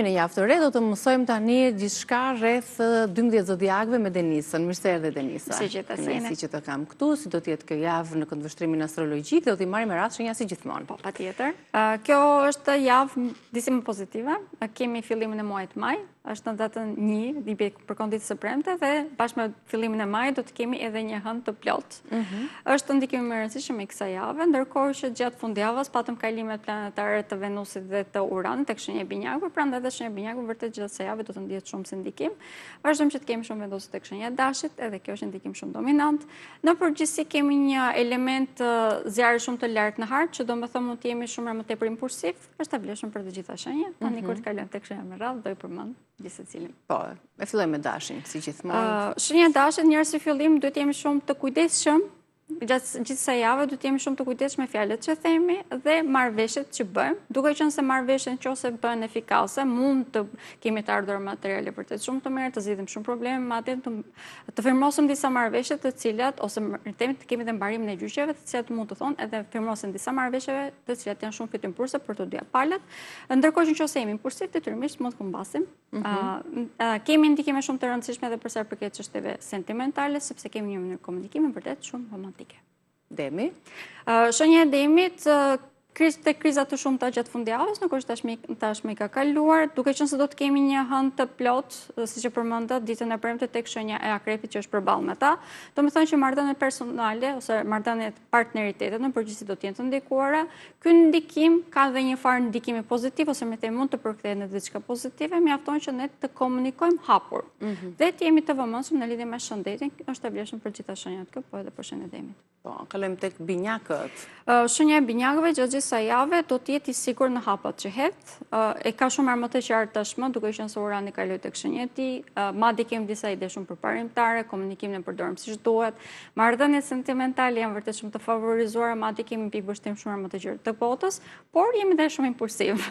Jemi në javë të re, do të mësojmë tani gjithçka rreth 12 zodiakëve me Denisën. Mirë se erdhe Denisa. Si që të sine. Si që të kam këtu, si do t'jetë kjo javë në këndvështrimin astrologjik, do t'i marrim me radhë shenja si gjithmonë. Po, patjetër. Kjo është javë disi më pozitive. Kemi fillimin e muajit maj, është në datën 1, përkon ditës së premte, dhe bashkë me fillimin e majit do të kemi edhe një hënë të plot. Është ndikimi më i rëndësishëm i kësaj jave, ndërkohë që gjatë fundjavës patëm kalimet planetare të Venusit dhe të Uranit tek shenja e binjakëve, prandaj edhe shenja e binjakëve vërtet gjatë kësaj jave do të ndihet shumë si ndikim. Vazhdojmë që të kemi shumë vendosur tek shenja e Dashit, edhe kjo është ndikim shumë dominant. Në përgjithësi kemi një element zjarri shumë të lartë në hartë, që domethënë mund të jemi shumë më tepër impulsiv, është e vlefshëm për të gjitha shenjat. Tani kur të kalojmë tek shenja me radhë, do i përmend gjithsecilin. Po, e fillojmë me Dashin, si gjithmonë. Shenja e Dashit, njëherë si fillim duhet jemi shumë të kujdesshëm. Gjatë gjithë kësaj jave duhet jemi shumë të kujdesshëm me fjalët që themi dhe marrëveshjet që bëjmë, duke qenë se marrëveshjet nëse bëhen efikase, mund të kemi të ardhur materiale vërtet shumë të mirë, të zgjidhim shumë probleme, madje të firmosim disa marrëveshje të cilat ose të kemi dhe mbarimin e gjyqeve, të cilat mund të thonë edhe firmosim disa marrëveshjeve të cilat janë shumë fitimpurse për të dy palët. Ndërkohë që nëse jemi impulsiv, detyrimisht mund të humbasim. Kemi ndikime shumë të rëndësishme edhe për sa i përket çështjeve sentimentale, sepse kemi një mënyrë komunikimi vërtet shumë romantike. Demi? Shenja e Demit, te krizat të shumta gjatë fundjavës, nuk është tashmë i ka kaluar, duke qenë se do të kemi një hënë të plot, siç e përmenda, ditën e premte tek shenja e Akrepit që është përballë me ta. Domethënë që marrëdhëniet personale ose marrëdhëniet partneritetet në përgjithësi do të jenë të ndikuara. Ky ndikim ka dhe një farë ndikimi pozitiv ose me të mund të përkthehet në diçka pozitive, mjafton që ne të komunikojmë hapur. Dhe të jemi të vëmendshëm në lidhje me shëndetin, është e vlefshëm për gjitha shenjat këtu, po edhe për shenjën e Demit. Po, kalojmë tek binjakët. Shenja e binjakëve gjatë gjithë kësaj jave do të jetë i sigurt në hapat që het. E ka shumë më të qartë tashmë, duke qenë se Urani kaloi tek shenja e tij. Madje kemi disa ide shumë përparimtare, komunikimin e përdorim siç duhet. Marrëdhëniet sentimentale janë vërtet shumë të favorizuara, madje kemi pikë vështim shumë më të gjerë të botës, por jemi dhe shumë impulsiv.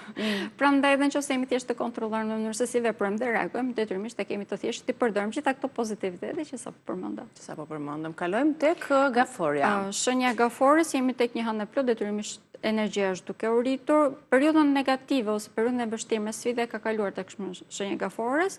Prandaj edhe nëse jemi thjesht të kontrolluar në mënyrë se si veprojmë dhe reagojmë, detyrimisht të kemi të thjeshtë të përdorim gjitha këto pozitivitete që sapo përmendëm. Kalojmë tek Gafori. Shenja e Gaforit, jemi tek një hënë plot, detyrimisht energjia është duke u rritur. Periudhën negative ose periudhën e vështirë me sfidë ka kaluar tek shenja e Gaforit.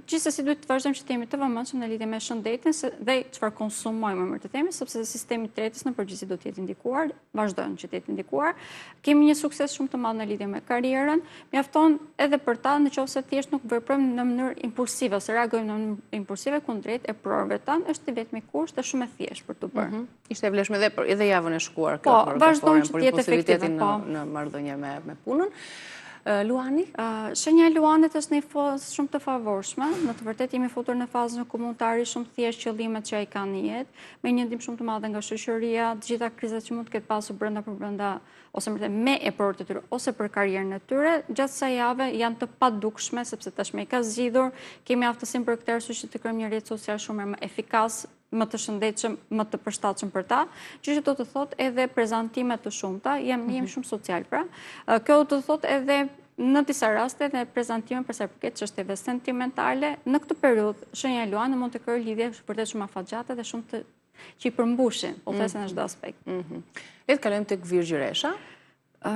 Gjithsesi duhet të vazhdojmë që të jemi të vëmendshëm në lidhje me shëndetin dhe çfarë konsumojmë, më të themi, sepse sistemi i tretës në përgjithësi do të jetë ndikuar, vazhdon që të jetë ndikuar. Kemi një sukses shumë të madh në lidhje me karrierën. Mjafton edhe për ta nëse thjesht nuk veprojmë në mënyrë impulsive ose reagojmë në mënyrë impulsive kundrejt e provave tanë, është i vetmi kusht dhe shumë e thjeshtë për të bërë. Ishte e vlefshme edhe javën e shkuar kjo për vazhdon që të jetë efektive në marrëdhënie me punën. Luani? Shenja e Luanit është një fazë shumë të favorshme. Në të vërtetë jemi futur në fazën ku mund të arrijë shumë thjesht qëllimet që ai ka në jetë, me një ndihmë shumë të madhe nga shoqëria, të gjitha krizat që mund të ketë pasur brenda ose me e për të tyre ose për karrierën e tyre, gjatë kësaj jave janë të padukshme sepse tashmë ka zgjidhur, kemi aftësinë për këtë arsye që të krijojmë një rrjet social shumë më efikas, më të shëndetshëm, më të përshtatshëm për ta, që do të thotë edhe prezantime të shumta, jemi shumë social pra. Kjo do të thotë edhe në disa raste dhe prezantime për sa i përket çështjeve sentimentale. Në këtë periudhë shenja e Luanit mund të krijojë lidhje vërtet shumë afatgjate dhe shumë të që i përmbushin, po thjesht në çdo aspekt. Le të kalojmë tek Virgjëresha.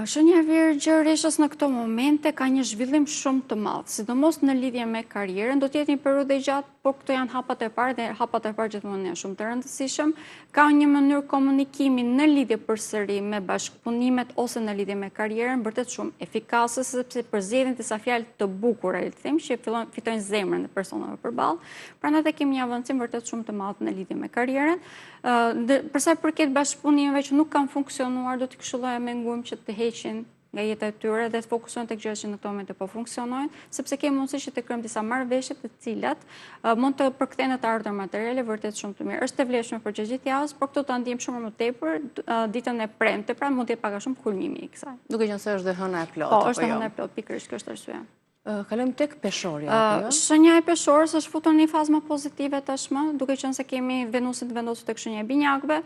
Shenja e Virgjëreshës në këto momente ka një zhvillim shumë të madh, sidomos në lidhje me karrierën, do të jetë një periudhë e gjatë, por këto janë hapat e parë dhe hapat e parë gjithmonë janë shumë të rëndësishëm. Ka një mënyrë komunikimi në lidhje përsëri me bashkëpunimet ose në lidhje me karrierën vërtet shumë efikase, sepse përzgjedhin disa fjalë të bukura, le të them, që fitojnë zemrën e personave përballë. Prandaj kemi një avancim vërtet shumë të madh në lidhje me karrierën. Për sa i përket bashkëpunimeve që nuk kanë funksionuar, do t'i këshilloja me ngujmë që të heqin nga jeta e tyre dhe të fokusohen tek gjërat që në këto momente po funksionojnë, sepse kemi mundësi që të krijojmë disa marrëveshje të cilat mund të përkthehen në të ardhur materiale vërtet shumë të mirë. Është e vlefshme për gjithë javën, por këto ta ndijmë shumë më tepër ditën e premte, pra mund të jetë pak a shumë kulmimi i kësaj. Duke qenë se është dhe hëna e plotë. Po, është hëna e plotë, pikërisht kjo është arsyeja. Kalojmë tek Peshori. Shenja e Peshorës është futur në një fazë më pozitive tashmë, duke qenë se kemi Venusin të vendosur tek shenja e binjakëve.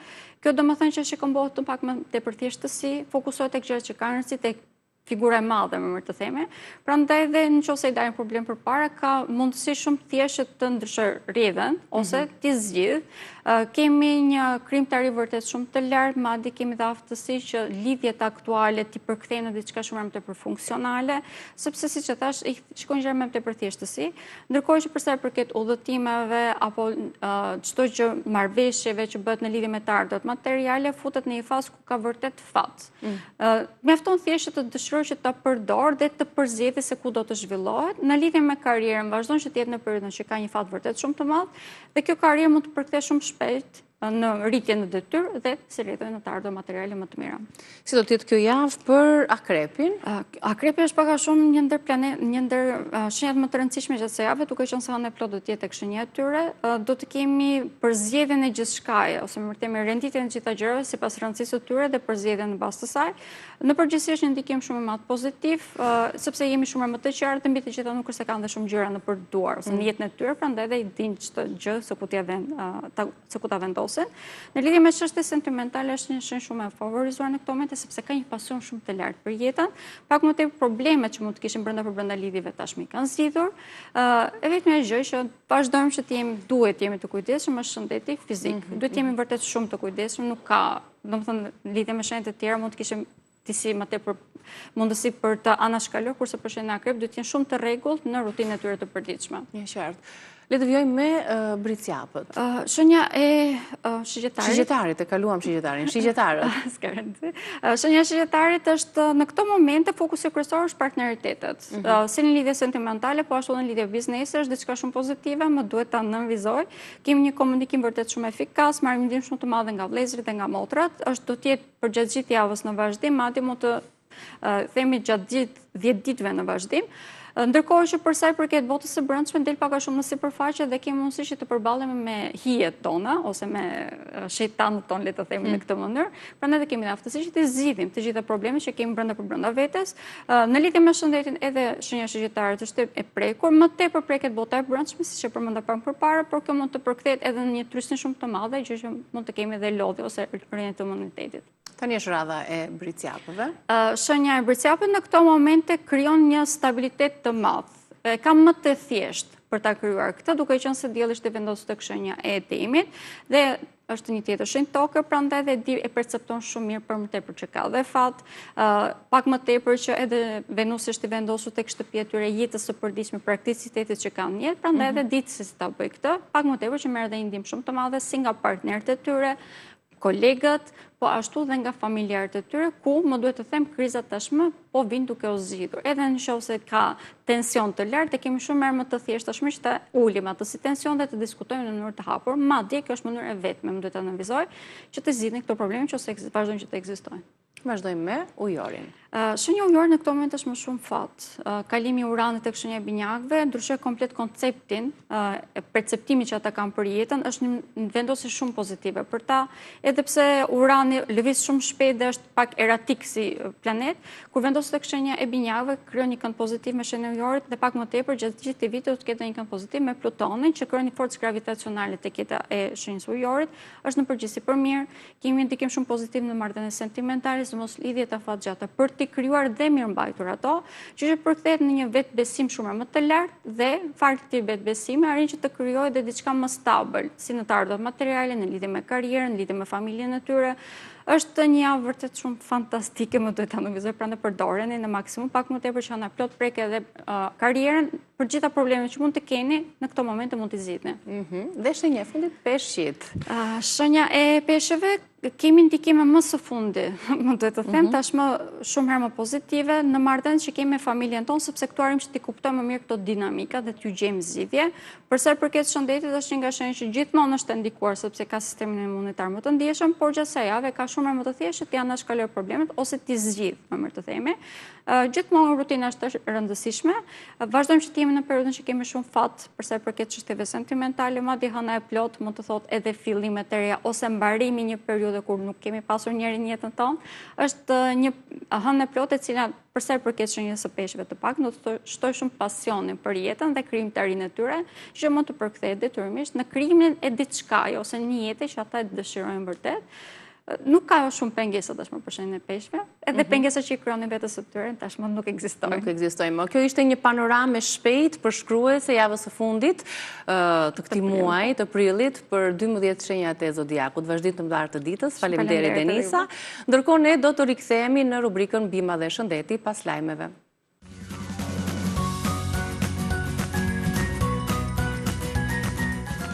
Kjo domethënë që shikon botën pak më tepër thjeshtësi, fokusohet tek gjërat që kanë rëndësi, tek figura e madhe me të theme, prandaj edhe nëse i dalin problem përpara, ka mundësi shumë thjeshtë të ndryshoj rrjedhën ose t'i zgjidh. Kemi një krimtari vërtet shumë të lartë, madje kemi dhe aftësi që lidhjet aktuale t'i përkthejmë në diçka shumë më tepër funksionale, sepse siç e thash, i shkojnë gjëra më tepër thjeshtësi, ndërkohë që për sa i përket udhëtimeve apo çdo gjë marrëveshjeve që bëhet në lidhje me të ardhurat materiale, futet në një fazë ku ka vërtet fat. Mjafton thjesht të dëshiroj që ta përdor dhe të përzgjedhë se ku do të zhvillohet. Në lidhje me karrierën, vazhdon që të jetë në periudhën që ka një fat vërtet shumë të madh, dhe kjo karrierë mund të përkthehet shumë shpejt në rritje në detyrë dhe si rritje në të ardhur materiale më të mira. Si do të jetë kjo javë për akrepin? Akrepi është pak a shumë një ndër shenjat më të rëndësishme gjatë së javës, duke qenë se hënë plot do të jetë tek shenja e tyre. Do të kemi përzgjedhjen e gjithçkaje, ose më vërtet me renditjen e gjitha gjërave sipas rëndësisë së tyre dhe përzgjedhjen në bazë të saj. Në përgjithësi është një ndikim shumë më pozitiv, sepse jemi shumë më të qartë dhe mbi të gjitha nuk është se kanë dhe shumë gjëra në përduar ose në jetën e tyre, prandaj edhe i dinë çdo gjë se ku ta vendosin. Në lidhje me çështje sentimentale është një shenjë shumë e favorizuar në këto momente sepse ka një pasion shumë të lartë për jetën, pak më tepër problemet që mund të kishim brenda lidhjeve tashmë kanë zgjidhur. E vetmja gjë që vazhdojmë që duhet jemi të kujdesshëm është shëndeti fizik. Duhet jemi vërtet shumë të kujdesshëm, nuk ka, domethënë lidhje me shenjat e tjera mund të kishim disi më tepër mundësi për të anashkaluar, kurse për shenjën e akrep duhet të jenë shumë të rregullt në rutinën e tyre të përditshme. Një qartë. Le të vjojmë me bricjapët. Shenja e shigjetarit. Shigjetarit, e kaluam shigjetarin. Shigjetarët. Shenja e shigjetarit është në këto momente fokusi kryesor është partneritetet. Si në lidhje sentimentale, po ashtu në lidhje biznese është diçka shumë pozitive, më duhet ta nënvizoj. Kemi një komunikim vërtet shumë efikas, marrim ndihmë shumë të madhe nga vëllezërit dhe nga motrat. Është do të jetë përgjatë gjithë javës në vazhdim, madje mund të themi gjatë gjithë 10 ditëve në vazhdim. Ndërkohë që për sa i përket botës së brendshme del pak a shumë në sipërfaqe dhe kemi mundësi që të përballemi me hijet tona ose me shejtanët tonë, le të themi në këtë mënyrë. Prandaj kemi aftësi që të zgjidhim të gjitha problemet që kemi brenda vetes. Në lidhje me shëndetin edhe shenja shigjetarit është e prekur, më tepër preket bota e brendshme, siç e përmenda pak përpara, por kjo mund të përkthehet edhe në një trysni shumë të madhe, gjë që mund të kemi edhe lodhje ose rrjedhje të imunitetit. Tani është radha e bricjapëve. Shenja e bricjapëve në këto momente krijon një stabilitet të madh. Ka më të thjeshtë për ta krijuar këtë, duke qenë se dielli është vendosur tek shenja e Demit dhe është një tjetër shenjë tokë, prandaj dhe e percepton shumë mirë për më tepër që ka dhe fat, pak më tepër që edhe Venusi është i vendosur tek shtëpia e tyre jetës së përditshme, prakticitetit që kanë në jetë, prandaj edhe ditë se si ta bëj këtë, pak më tepër që merr edhe një ndihmë shumë të madhe si nga partnerët e tyre, kolegët, po ashtu dhe nga familjarët e tyre, ku më duhet të them krizat tashmë po vinë duke u zgjidhur. Edhe nëse ka tension të lartë, kemi shumë më të thjeshtë tashmë që të ulim atë si tension dhe të diskutojmë në mënyrë të hapur. Madje kjo është mënyrë e vetme, më duhet ta nënvizoj, që të zgjidhin këto probleme që vazhdojnë që të ekzistojnë. Vazhdojmë me ujorin. Shenja ujor në këto moment është më shumë fat. Kalimi i uranit tek shenja e binjakëve ndryshoi komplet konceptin, perceptimin që ata kanë për jetën, është një vendosje shumë pozitive për ta, edhe pse urani lëviz shumë shpejt dhe është pak eratik si planet, kur vendoset tek shenja e binjakëve krijon një kënd pozitiv me shenjën e ujorit dhe pak më tepër gjatë gjithë të vitit do të ketë një kënd pozitiv me Plutonin që krijon një forcë gravitacionale tek jeta e shenjës së ujorit, është në përgjithësi për mirë. Kemi një ndikim shumë pozitiv në marrëdhënie sentimentale, mos lidhje të fatgjata për të krijuar dhe mirëmbajtur ato, që përkthehet në një vetbesim shumë më të lartë dhe fakti i vetbesimit arrin që të krijojë dhe diçka më stabël, si në të ardhurat materiale, në lidhje me karrierën, në lidhje me familjen e tyre. Është një javë vërtet shumë fantastike, më duhet ta nënvizoj, prandaj përdoreni në maksimum, pak më tepër që ana plot prek edhe karrierën, për gjitha problemet që mund të keni në këto momente mund t'i zgjidhni. Dhe shenja e fundit peshqit. Shenja e peshëve kemi ndikime më së fundi, më duhet të them, tashmë shumë herë më pozitive në marrëdhëniet që kemi me familjen tonë, sepse këtu arrim që t'i kuptojmë më mirë këto dinamika dhe t'ju gjejmë zgjidhje. Për sa i përket shëndetit, është një nga shenjat që gjithmonë është e ndikuar sepse ka sistemin imunitar më të ndjeshëm, por gjatë kësaj jave ka shumë më të thjeshtë që t'i anashkalojë problemet ose t'i zgjidh, më mirë të themi. Gjithmonë rutina është e rëndësishme. Vazhdojmë që të jemi në periudhën që kemi shumë fat për sa i përket çështjeve sentimentale, madje hëna e plot mund të thotë edhe fillime të reja ose mbarimi një periudhe kur nuk kemi pasur njëri në jetën tonë. Është një hënë e plot e cila për sa i përket shenjës së peshqve të pak do të shtojë shumë pasionin për jetën dhe krijimtarinë e tyre, që mund të përkthehet detyrimisht në krijimin e diçkaje ose një jete që ata dëshirojnë vërtet. Nuk ka shumë pengesa tashmë për shenjën e peshqve, edhe pengesat që i kryonin vetës së tyre, tashmë nuk ekzistojnë. Nuk ekzistojnë. Kjo ishte një panoramë shpejt për shkruese javës së fundit të këtij muaji të prillit për 12 shenjat e zodiakut. Vazhdim të mbarë të ditës. Faleminderit Denisa. Ndërkohë ne do të rikthehemi në rubrikën Bima dhe Shëndeti pas lajmeve.